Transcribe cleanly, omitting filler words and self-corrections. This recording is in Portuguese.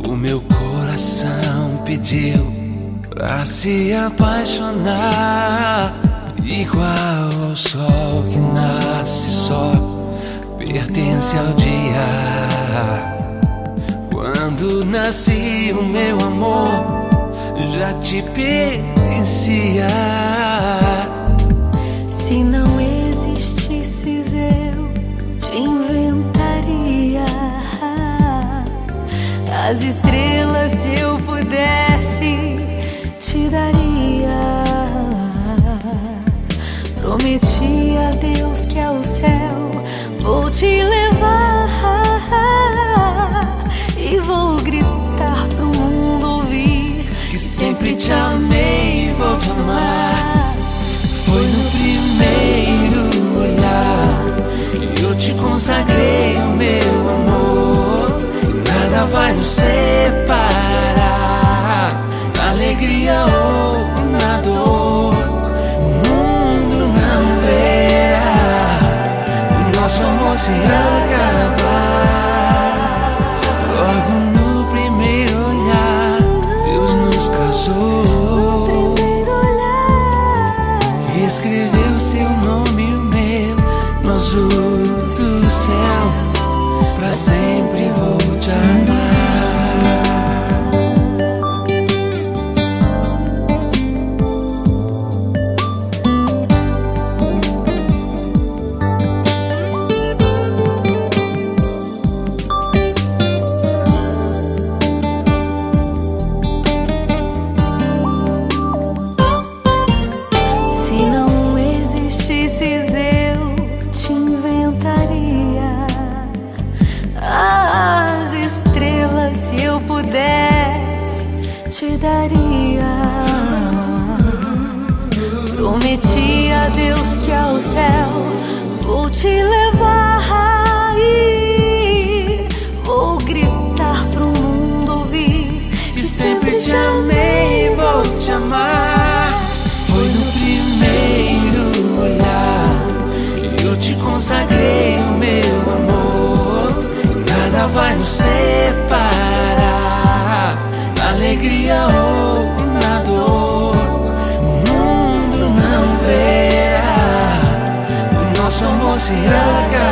O meu coração pediu pra se apaixonar, igual ao sol que nasce só, pertence ao dia. Quando nasci o meu amor já te pertencia. Se não existisses eu te inventaria. As estrelas, se eu pudesse, te daria. Prometi a Deus que ao céu vou te levar e vou gritar pro mundo ouvir que sempre te amei e vou te amar. Foi no primeiro olhar que eu te consagrei o meu amor. Nada vai nos separar, na alegria ou na dor. O mundo não verá o nosso amor se acabar. Logo no primeiro olhar Deus nos casou, e escreveu seu nome e o meu no azul do céu. Pra sempre vou te amar. Se não existisses eu te inventaria. As estrelas, se eu pudesse, te daria. Prometi a Deus que ao céu vou te levar e vou gritar pro mundo ouvir Que sempre te amei e vou te amar. Foi no primeiro olhar que eu te consagrei o meu amor. Nada vai nos separar, na alegria ou na dor. O mundo não verá o nosso amor se acabar.